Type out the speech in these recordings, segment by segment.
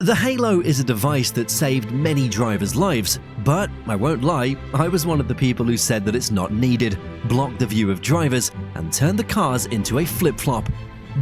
The Halo is a device that saved many drivers' lives, but I won't lie, I was one of the people who said that it's not needed, blocked the view of drivers, and turned the cars into a flip-flop.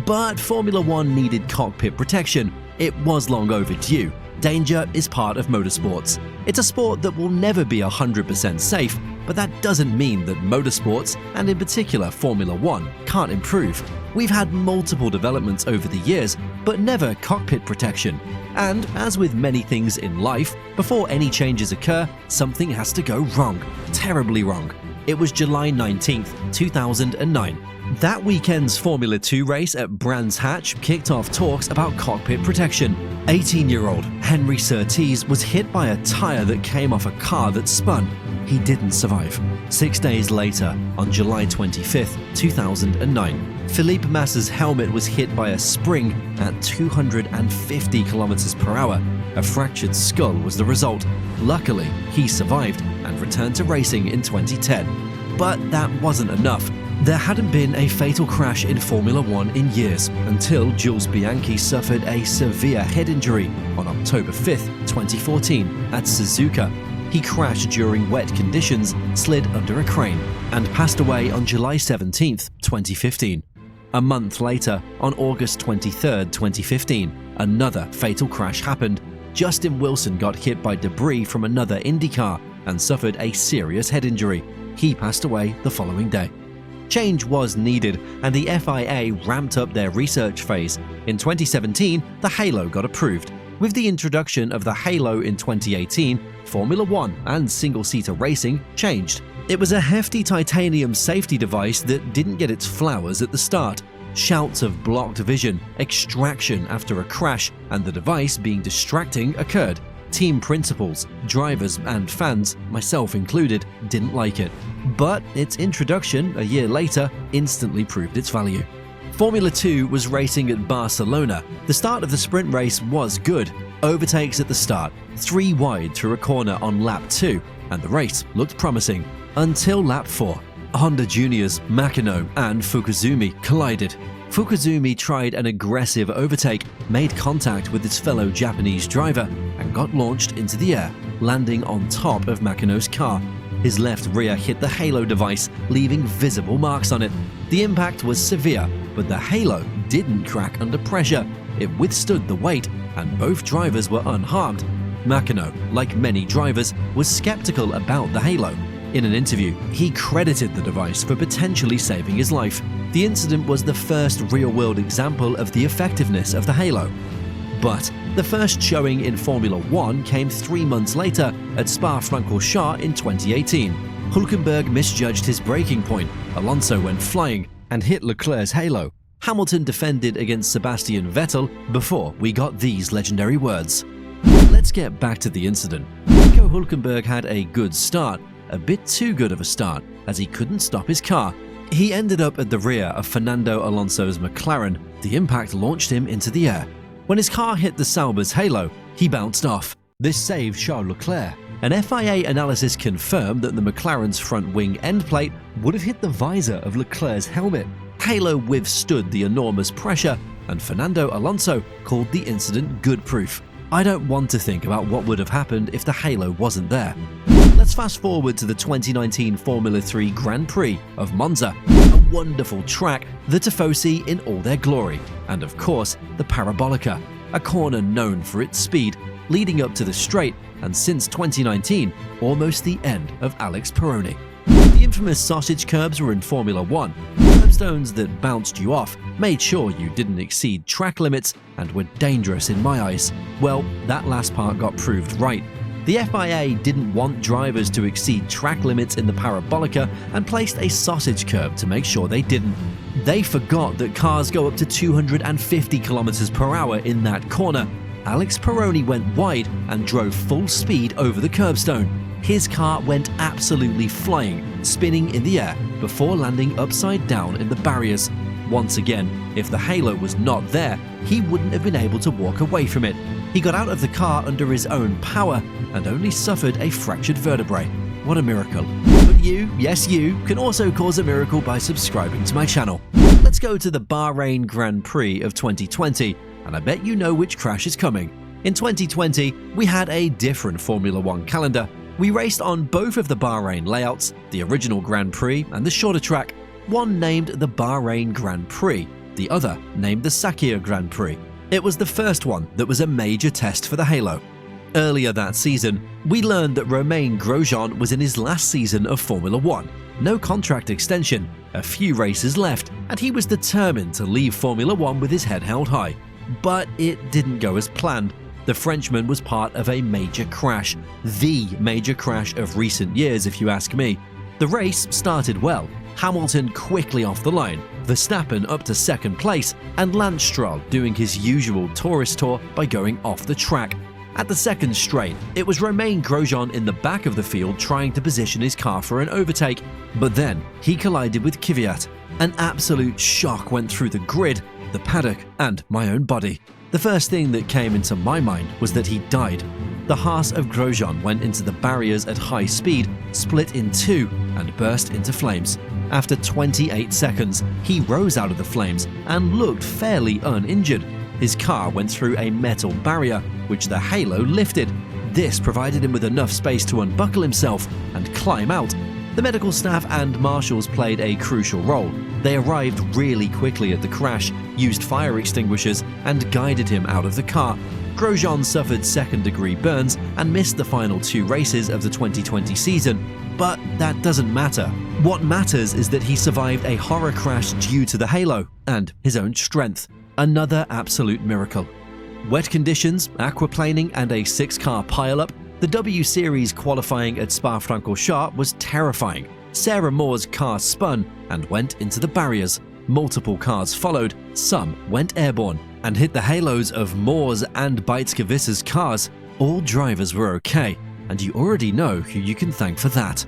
But Formula One needed cockpit protection. It was long overdue. Danger is part of motorsports. It's a sport that will never be 100% safe, but that doesn't mean that motorsports, and in particular Formula One, can't improve. We've had multiple developments over the years, but never cockpit protection. And as with many things in life, before any changes occur, something has to go wrong. Terribly wrong. It was July 19th, 2009. That weekend's Formula 2 race at Brands Hatch kicked off talks about cockpit protection. 18-year-old Henry Surtees was hit by a tire that came off a car that spun. He didn't survive. 6 days later, on July 25th, 2009, Felipe Massa's helmet was hit by a spring at 250 km per hour. A fractured skull was the result. Luckily, he survived and returned to racing in 2010. But that wasn't enough. There hadn't been a fatal crash in Formula One in years until Jules Bianchi suffered a severe head injury on October 5th, 2014 at Suzuka. He crashed during wet conditions, slid under a crane, and passed away on July 17th, 2015. A month later, on August 23rd, 2015, another fatal crash happened. Justin Wilson got hit by debris from another Indy car and suffered a serious head injury. He passed away the following day. Change was needed, and the FIA ramped up their research phase. In 2017, the Halo got approved. With the introduction of the Halo in 2018, Formula One and single-seater racing changed. It was a hefty titanium safety device that didn't get its flowers at the start. Shouts of blocked vision, extraction after a crash, and the device being distracting occurred. Team principals, drivers, and fans, myself included, didn't like it. But its introduction, a year later, instantly proved its value. Formula 2 was racing at Barcelona. The start of the sprint race was good. Overtakes at the start, 3 wide through a corner on lap 2, and the race looked promising. Until lap 4. Honda Juniors, Makino, and Fukuzumi collided. Fukuzumi tried an aggressive overtake, made contact with its fellow Japanese driver, and got launched into the air, landing on top of Makino's car. His left rear hit the Halo device, leaving visible marks on it. The impact was severe, but the Halo didn't crack under pressure. It withstood the weight, and both drivers were unharmed. Makino, like many drivers, was skeptical about the Halo. In an interview, he credited the device for potentially saving his life. The incident was the first real-world example of the effectiveness of the Halo. But the first showing in Formula One came 3 months later at Spa-Francorchamps in 2018. Hülkenberg misjudged his braking point, Alonso went flying, and hit Leclerc's Halo. Hamilton defended against Sebastian Vettel before we got these legendary words. Let's get back to the incident. Nico Hülkenberg had a good start, a bit too good of a start, as he couldn't stop his car. He ended up at the rear of Fernando Alonso's McLaren. The impact launched him into the air. When his car hit the Sauber's Halo, he bounced off. This saved Charles Leclerc. An FIA analysis confirmed that the McLaren's front wing end plate would have hit the visor of Leclerc's helmet. Halo withstood the enormous pressure, and Fernando Alonso called the incident good proof. I don't want to think about what would have happened if the Halo wasn't there. Let's fast forward to the 2019 Formula 3 Grand Prix of Monza. A wonderful track, the Tifosi in all their glory, and of course, the Parabolica, a corner known for its speed, leading up to the straight, and since 2019, almost the end of Alex Peroni. The infamous sausage curbs were in Formula 1. Curbstones that bounced you off, made sure you didn't exceed track limits, and were dangerous in my eyes. Well, that last part got proved right. The FIA didn't want drivers to exceed track limits in the Parabolica and placed a sausage curb to make sure they didn't. They forgot that cars go up to 250 km per hour in that corner. Alex Peroni went wide and drove full speed over the curbstone. His car went absolutely flying, spinning in the air before landing upside down in the barriers. Once again, if the Halo was not there, he wouldn't have been able to walk away from it. He got out of the car under his own power and only suffered a fractured vertebrae. What a miracle. But you, yes you, can also cause a miracle by subscribing to my channel. Let's go to the Bahrain Grand Prix of 2020, and I bet you know which crash is coming. In 2020, we had a different Formula One calendar. We raced on both of the Bahrain layouts, the original Grand Prix and the shorter track, one named the Bahrain Grand Prix, the other named the Sakhir Grand Prix. It was the first one that was a major test for the Halo. Earlier that season, we learned that Romain Grosjean was in his last season of Formula One. No contract extension, a few races left, and he was determined to leave Formula One with his head held high. But it didn't go as planned. The Frenchman was part of a major crash, the major crash of recent years if you ask me. The race started well, Hamilton quickly off the line, Verstappen up to second place, and Lance Stroll doing his usual tourist tour by going off the track. At the second straight, it was Romain Grosjean in the back of the field trying to position his car for an overtake, but then he collided with Kvyat. An absolute shock went through the grid, the paddock, and my own body. The first thing that came into my mind was that he died. The Haas of Grosjean went into the barriers at high speed, split in two, and burst into flames. After 28 seconds, he rose out of the flames and looked fairly uninjured. His car went through a metal barrier, which the Halo lifted. This provided him with enough space to unbuckle himself and climb out. The medical staff and marshals played a crucial role. They arrived really quickly at the crash, used fire extinguishers, and guided him out of the car. Grosjean suffered second-degree burns and missed the final two races of the 2020 season. But that doesn't matter. What matters is that he survived a horror crash due to the Halo and his own strength. Another absolute miracle. Wet conditions, aquaplaning, and a 6-car pileup, the W Series qualifying at Spa-Francorchamps was terrifying. Sarah Moore's car spun and went into the barriers. Multiple cars followed, some went airborne, and hit the halos of Moore's and Beitske-Visser's cars. All drivers were okay, and you already know who you can thank for that.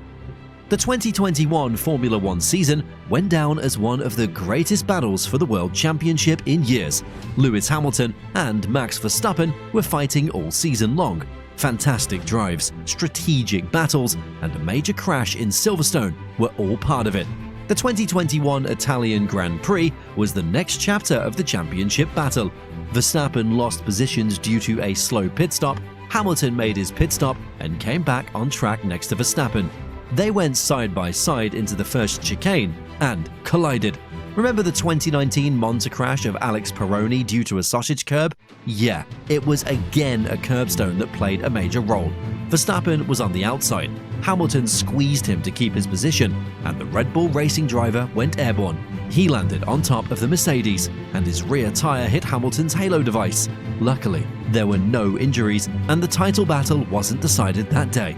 The 2021 Formula One season went down as one of the greatest battles for the World Championship in years. Lewis Hamilton and Max Verstappen were fighting all season long. Fantastic drives, strategic battles, and a major crash in Silverstone were all part of it. The 2021 Italian Grand Prix was the next chapter of the championship battle. Verstappen lost positions due to a slow pit stop. Hamilton made his pit stop and came back on track next to Verstappen. They went side by side into the first chicane and collided. Remember the 2019 Monza crash of Alex Peroni due to a sausage curb? Yeah, it was again a curbstone that played a major role. Verstappen was on the outside. Hamilton squeezed him to keep his position, and the Red Bull Racing driver went airborne. He landed on top of the Mercedes, and his rear tire hit Hamilton's halo device. Luckily, there were no injuries, and the title battle wasn't decided that day.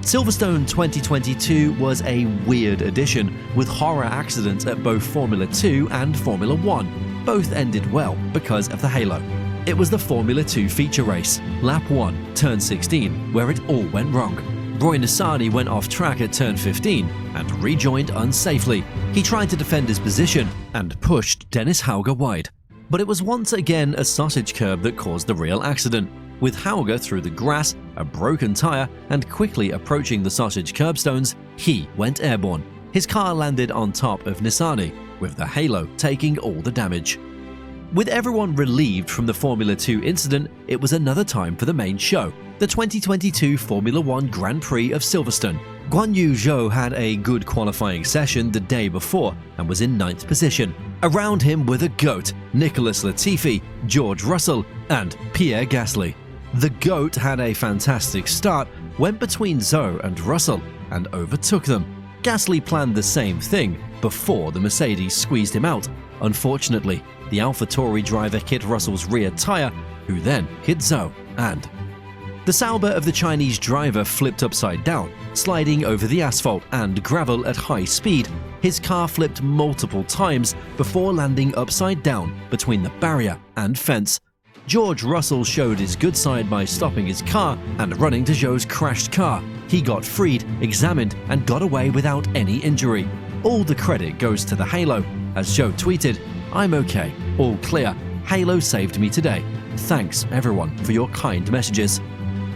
Silverstone 2022 was a weird addition, with horror accidents at both Formula 2 and Formula 1. Both ended well because of the Halo. It was the Formula 2 feature race, lap 1, turn 16, where it all went wrong. Roy Nissany went off track at turn 15 and rejoined unsafely. He tried to defend his position and pushed Dennis Hauger wide. But it was once again a sausage curb that caused the real accident. With Hauger through the grass, a broken tire, and quickly approaching the sausage curbstones, he went airborne. His car landed on top of Nissany, with the Halo taking all the damage. With everyone relieved from the Formula 2 incident, it was another time for the main show, the 2022 Formula 1 Grand Prix of Silverstone. Guan Yu Zhou had a good qualifying session the day before and was in 9th position. Around him were the GOAT, Nicholas Latifi, George Russell, and Pierre Gasly. The GOAT had a fantastic start, went between Zhou and Russell, and overtook them. Gasly planned the same thing before the Mercedes squeezed him out. Unfortunately, the AlphaTauri driver hit Russell's rear tire, who then hit Zhou, and the Sauber of the Chinese driver flipped upside down, sliding over the asphalt and gravel at high speed. His car flipped multiple times before landing upside down between the barrier and fence. George Russell showed his good side by stopping his car and running to Zhou's crashed car. He got freed, examined, and got away without any injury. All the credit goes to the Halo. As Zhou tweeted, "I'm okay, all clear, Halo saved me today. Thanks everyone for your kind messages."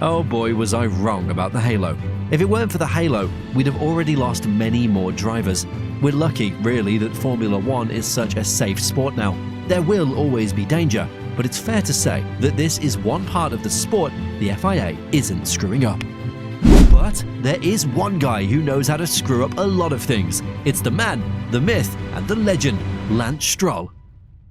Oh boy, was I wrong about the Halo. If it weren't for the Halo, we'd have already lost many more drivers. We're lucky, really, that Formula One is such a safe sport now. There will always be danger, but it's fair to say that this is one part of the sport the FIA isn't screwing up. But there is one guy who knows how to screw up a lot of things. It's the man, the myth, and the legend, Lance Stroll.